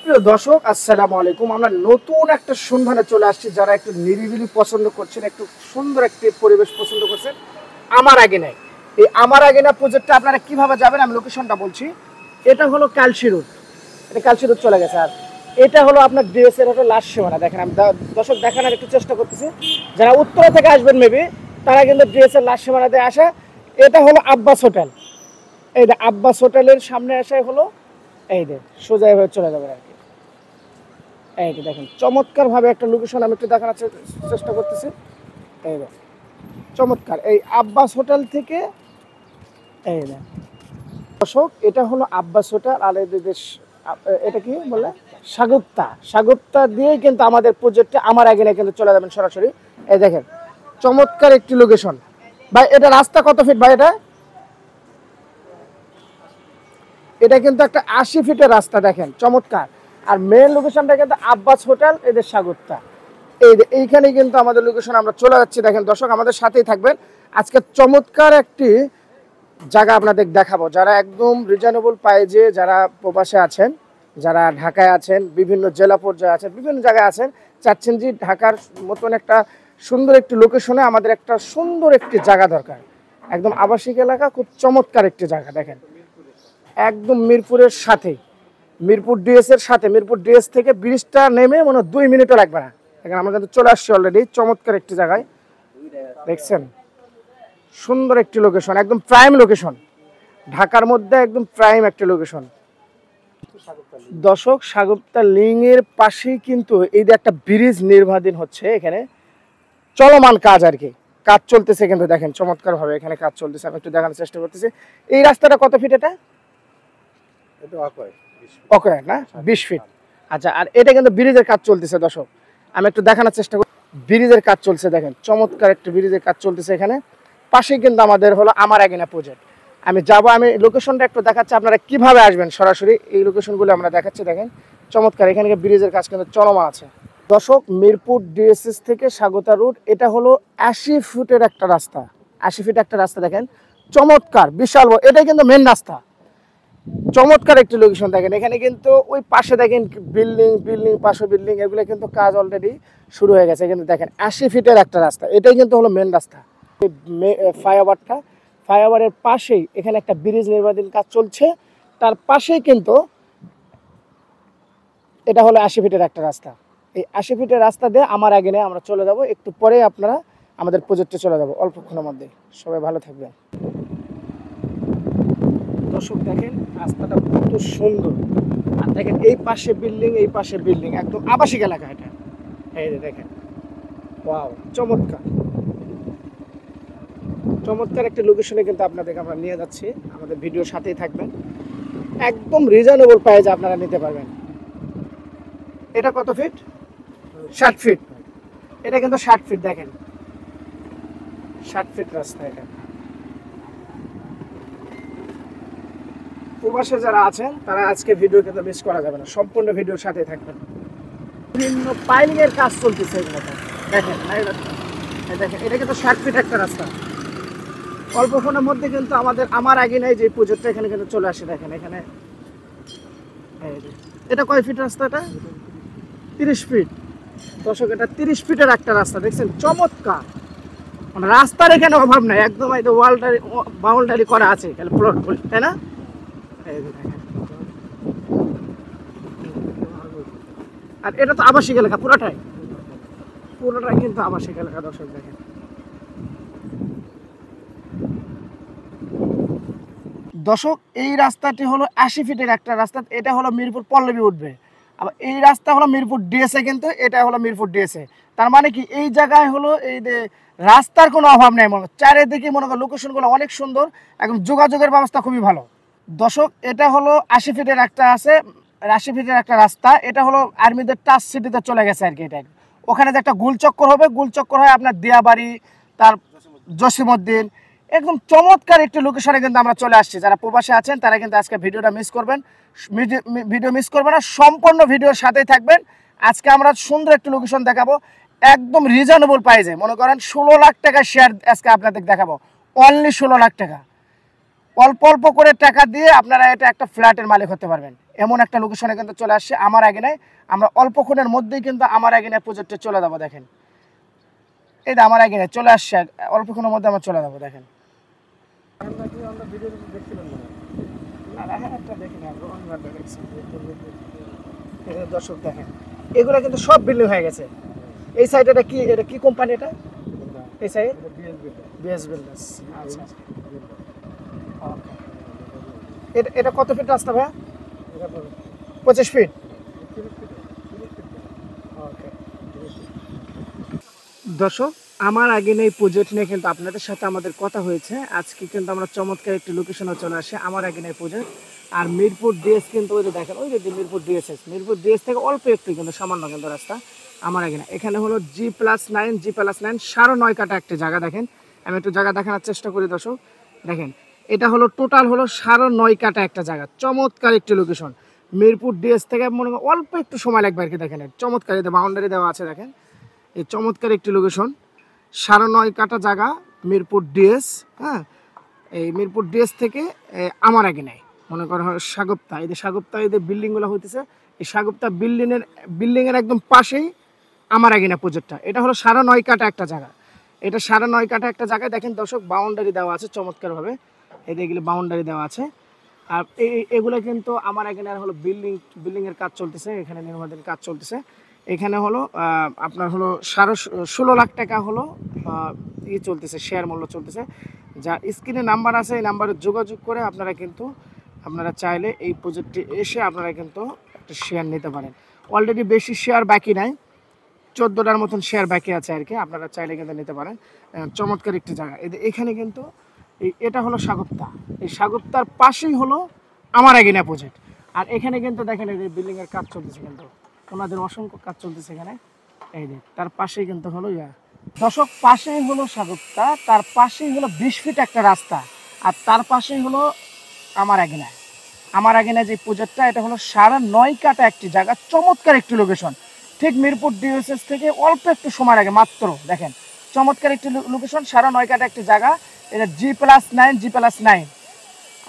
প্রিয় দর্শক আসসালামু আলাইকুম। আমরা নতুন একটা সন্ধানে চলে আসছি। যারা একটু নিরিবিলি পছন্দ করছেন, একটু সুন্দর একটি পরিবেশ পছন্দ করছেন, আমার আগে নাই এই আমার আগে না প্রজেক্টটা আপনারা কিভাবে যাবেন আমি লোকেশনটা বলছি। এটা হলো কালশি রোড, এটা কালশি রোড চলে গেছে। আর এটা হলো আপনার ডিএসএর হলো লাস্ট সীমানা। দেখেন আমি দর্শক দেখানোর একটু চেষ্টা করতেছি। যারা উত্তরা থেকে আসবেন মেবি তারা কিন্তু ডিএসএর লাস্ট সীমানাতে আসা। এটা হলো আব্বাস হোটেল। এই যে আব্বাস হোটেলের সামনে আসে হলো এই যে সোজা হয়ে চলে যাবে আর কি। এই যে দেখেন চমৎকার ভাবে একটা লোকেশন আমি একটু দেখানোর চেষ্টা করতেছি। এই যে চমৎকার এই আব্বাস হোটেল থেকে এই যে দর্শক এটা হলো আব্বাস হোটেল। আর এটা কি বলে সাগুপ্তা দিয়েই কিন্তু আমাদের প্রজেক্টে আমার আগে না কিন্তু চলে যাবেন সরাসরি। এই দেখেন চমৎকার একটি লোকেশন। ভাই এটা রাস্তা কত ফিট ভাই? এটা কিন্তু একটা 80 ফিটের রাস্তা, দেখেন চমৎকার। আর মেন লোকেশনটা কিন্তু আব্বাস হোটেল, এদের সাগুপ্তা। এইখানে কিন্তু আমাদের লোকেশন আমরা চলে যাচ্ছি। দেখেন দর্শক আমাদের সাথেই থাকবেন। আজকে চমৎকার একটি জায়গা আপনাদের দেখাবো। যারা একদম রিজনেবল প্রাইজে, যারা প্রবাসে আছেন, যারা ঢাকায় আছেন, বিভিন্ন জেলা পর্যায়ে আছেন, বিভিন্ন জায়গায় আছেন, চাচ্ছেন যে ঢাকার মতন একটা সুন্দর একটি লোকেশনে আমাদের একটা সুন্দর একটি জায়গা দরকার, একদম আবাসিক এলাকা, খুব চমৎকার একটি জায়গা। দেখেন একদম মিরপুরের সাথে, মিরপুর ডিএস এর সাথে, মিরপুর ডিএস থেকে ব্রিজটা নেমে মনে 2 মিনিটও লাগবে না। এখানে আমরা কিন্তু চলে আসছি অলরেডি চমৎকার একটি জায়গায়। দেখছেন সুন্দর একটি লোকেশন, একদম প্রাইম লোকেশন, ঢাকার মধ্যে একদম প্রাইম একটি লোকেশন। দর্শক সাগুপ্তা লিং এর পাশেই কিন্তু এই যে একটা ব্রিজ নির্মাণাধীন হচ্ছে, এখানে চলমান কাজ আর কি, কাজ চলতেছে কিন্তু দেখেন চমৎকার ভাবে এখানে কাজ চলতেছে। আমি একটু দেখানোর চেষ্টা করতেছি। এই রাস্তাটা কত ফিট? এটা ওকে না 20 ফিট। আচ্ছা, আর এটা কিন্তু ব্রিজের কাজ চলতেছে দর্শক, আমি একটু দেখানোর চেষ্টা করি। ব্রিজের কাজ চলছে, দেখেন চমৎকার একটা ব্রিজের কাজ চলতেছে এখানে। পাশেই কিন্তু আমাদের হলো আমার আগিনা প্রজেক্ট। আমি যাব, আমি লোকেশনটা একটু দেখাচ্ছি আপনারা কিভাবে আসবেন সরাসরি। এই লোকেশনগুলো আমরা দেখাচ্ছি, দেখেন চমৎকার। এখানে ব্রিজের কাজ কিন্তু চলমান আছে দর্শক। মিরপুর ডিএসএস থেকে স্বাগতা রোড, এটা হলো 80 ফুটের একটা রাস্তা, 80 ফিট একটা রাস্তা। দেখেন চমৎকার বিশাল, এটাই কিন্তু মেন রাস্তা। চমৎকার একটি লোকেশন। দেখেন এখানে কিন্তু ওই পাশে দেখেন বিল্ডিং পাশে বিল্ডিং, এগুলো কিন্তু কাজ অলরেডি শুরু হয়ে গেছে। কিন্তু দেখেন 80 ফিটের একটা রাস্তা, এটাই কিন্তু হলো মেন রাস্তা। ফ্লাইওভারের পাশেই এখানে একটা ব্রিজ নির্মাণাধীন কাজ চলছে, তার পাশেই কিন্তু এটা হলো 80 ফিটের একটা রাস্তা। এই 80 ফিটের রাস্তা দিয়ে আমার আগে নিয়ে আমরা চলে যাব। একটু পরে আপনারা আমাদের প্রজেক্টে চলে যাব অল্পক্ষণের মধ্যে। সবাই ভালো থাকবেন দর্শক। দেখেন রাস্তাটা কত সুন্দর, আর দেখেন এই পাশে বিল্ডিং, এই পাশে বিল্ডিং, একদম আবাসিক এলাকা এটা। এই যে দেখেন ওয়াও, চমৎকার চমৎকার একটা লোকেশনে কিন্তু আপনাদেরকে আমরা নিয়ে যাচ্ছি। আমাদের ভিডিওর সাথেই থাকবেন, একদম রিজনেবল প্রাইসে আপনারা নিতে পারবেন। এটা কত ফিট? 60 ফিট। এটা কিন্তু 60 ফিট, দেখেন 60 ফিট রাস্তা। এটা প্রবাসে যারা আছেন তারা আজকে ভিডিও কিন্তু মিস করা যাবে না, সম্পূর্ণ ভিডিওর সাথে থাকবেন। বিভিন্ন পাইলিং এর কাজ চলতেছে এগুলোতে, দেখেন দেখেন এটা কিন্তু 60 ফিট একটা রাস্তা। অল্পক্ষণের মধ্যে কিন্তু আমার আগে নাই যে প্রজেক্টটা এখানে কিন্তু চলে আসে। দেখেন এখানে এটা কয় ফিট রাস্তা? এটা 30 ফিট দর্শক। এটা 30 ফিটের একটা রাস্তা, দেখছেন চমৎকার। মানে রাস্তার এখানে অভাব নাই, একদম বাউন্ডারি করা আছে প্লট, তাই না? আর এটা তো আবাসিক এলাকা, পুরোটাই কিন্তু আবাসিক এলাকা দর্শক। দেখেন দর্শক এই রাস্তাটি হলো 80 ফিটের একটা রাস্তা। এটা হলো মিরপুর পল্লবী উঠবে, আবার এই রাস্তা হলো মিরপুর ডিএসএ, কিন্তু এটা হলো মিরপুর ডিএসএ। তার মানে কি এই জায়গায় হলো এই যে রাস্তার কোনো অভাব নেই। চারিদিকে মনে করেন লোকেশনগুলো অনেক সুন্দর, একদম যোগাযোগের ব্যবস্থা খুবই ভালো দর্শক। এটা হলো 80 ফিটের একটা আছে, 80 ফিটের একটা রাস্তা। এটা হলো আর্মিদের টাচ সিটিতে চলে গেছে আর কি। এটা ওখানে যে একটা গোলচক্কর হবে, গোলচক্কর হয় আপনার দিয়াবাড়ি, তার জসিমউদ্দিন, একদম চমৎকার একটি লোকেশনে কিন্তু আমরা চলে আসছি। যারা প্রবাসে আছেন তারা কিন্তু আজকে ভিডিওটা মিস করবেন, ভিডিও মিস করবেন না, সম্পূর্ণ ভিডিওর সাথেই থাকবেন। আজকে আমরা সুন্দর একটি লোকেশন দেখাবো, একদম রিজনেবল প্রাইসে। মনে করেন 16 লাখ টাকা শেয়ার আজকে আপনাদের দেখাবো, অনলি 16 লাখ টাকা। অল্প অল্প করে টাকা দিয়ে আপনারা এটা একটা ফ্ল্যাটের মালিক হতে পারবেন। এমন একটা লোকেশনে কিন্তু চলে আসছে আমার আগে। আমরা অল্পক্ষণের মধ্যেই কিন্তু আমার আগে প্রজেক্টে চলে যাবো। দেখেন এই যে আমার আগে চলে আসছে, অল্পক্ষণের মধ্যে আমরা চলে যাবো। দেখেন দর্শক দেখেন এগুলো কিন্তু সব বিল্ডিং হয়ে গেছে। এই সাইড এটা কি কোম্পানি? এই সাইড বিএস বিল্ডার্স। আচ্ছা এটা কত ফিট রাস্তা ভাইয়া? 25 ফিট। দর্শক আমার আগে নেই প্রজেক্ট নিয়ে কিন্তু আপনাদের সাথে আমাদের কথা হয়েছে। আজকে কিন্তু আমরা চমৎকার একটি লোকেশনে চলে আসি, আমার আগে নেই প্রজেক্ট। আর মিরপুর ডিএস কিন্তু ওই যে দেখেন, ওই যে মিরপুর ডিএস থেকে অল্প একটু কিন্তু সামান্য কিন্তু রাস্তা আমার আগে না। এখানে হলো G+9 9.5 কাটা একটা জায়গা। দেখেন আমি একটু জায়গা দেখানোর চেষ্টা করি দর্শক। দেখেন এটা হলো টোটাল হলো 9.5 কাটা একটা জায়গা, চমৎকার একটি লোকেশন। মিরপুর ডিএস থেকে মনে হয় অল্প একটু সময় লাগবে আর কি। দেখেন চমৎকার বাউন্ডারি দেওয়া আছে। দেখেন এই চমৎকার একটি লোকেশন, 9.5 কাটা জায়গা, মিরপুর ডিএস। হ্যাঁ, এই মিরপুর ডিএস থেকে আমার আগে নেই মনে করা হয় সাগুপ্তা। এই যে সাগুপ্তা, এই যে বিল্ডিংগুলো হইতেছে, এই সাগুপ্তা বিল্ডিংয়ের একদম পাশেই আমার আগে না প্রজেক্টটা। এটা হলো 9.5 কাটা একটা জায়গা। এটা 9.5 কাটা একটা জায়গায় দেখেন দর্শক বাউন্ডারি দেওয়া আছে চমৎকারভাবে। এই যে এগুলো বাউন্ডারি দেওয়া আছে। আর এগুলো কিন্তু আমার এখানে হলো বিল্ডিংয়ের কাজ চলতেছে, এখানে নির্মাণের কাজ চলতেছে। এখানে হলো আপনার হলো 16 লাখ টাকা হলো চলতেছে, শেয়ার মূল্য চলতেছে। যা স্ক্রিনে নাম্বার আছে এই নাম্বারে যোগাযোগ করে আপনারা চাইলে এই প্রজেক্টে এসে আপনারা কিন্তু একটা শেয়ার নিতে পারেন। অলরেডি বেশি শেয়ার বাকি নাই, 14টার মতন শেয়ার বাকি আছে আর কি। আপনারা চাইলে কিন্তু নিতে পারেন। চমৎকার একটি জায়গা। এখানে কিন্তু এটা হলো সাগুপ্তা, এই সাগুপ্তার পাশেই হলো আমার আগে না প্রজেক্ট। আর এখানে কিন্তু দেখেন এই যে বিল্ডিংয়ের কাজ চলতেছে, কিন্তু ওনাদের অসংখ্য কাজ চলতেছে এখানে। এই যে তার পাশেই কিন্তু হলো দর্শক, পাশেই হলো সাগুপ্তা, তার পাশেই হলো 20 ফিট একটা রাস্তা। আর তার পাশেই হলো আমার আগে না যে প্রজেক্টটা, এটা হলো 9.5 কাটা একটি জায়গা, চমৎকার একটি লোকেশন। ঠিক মিরপুর ডিএসএস থেকে অল্প একটু সময় লাগে মাত্র। দেখেন চমৎকার একটি লোকেশন, 9.5 কাটা একটি জায়গা। এটা G+9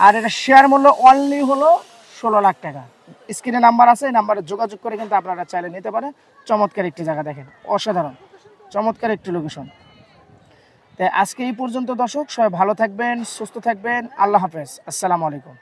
আর এটা শেয়ার মূল্য অনলি হলো 16 লাখ টাকা। স্ক্রিনে নাম্বার আছে, এই নাম্বারে যোগাযোগ করে কিন্তু আপনারা চাইলে নিতে পারেন। চমৎকার একটি জায়গা, দেখেন অসাধারণ চমৎকার একটি লোকেশন। তাই আজকে এই পর্যন্ত দর্শক, সবাই ভালো থাকবেন, সুস্থ থাকবেন। আল্লাহ হাফেজ, আসসালামু আলাইকুম।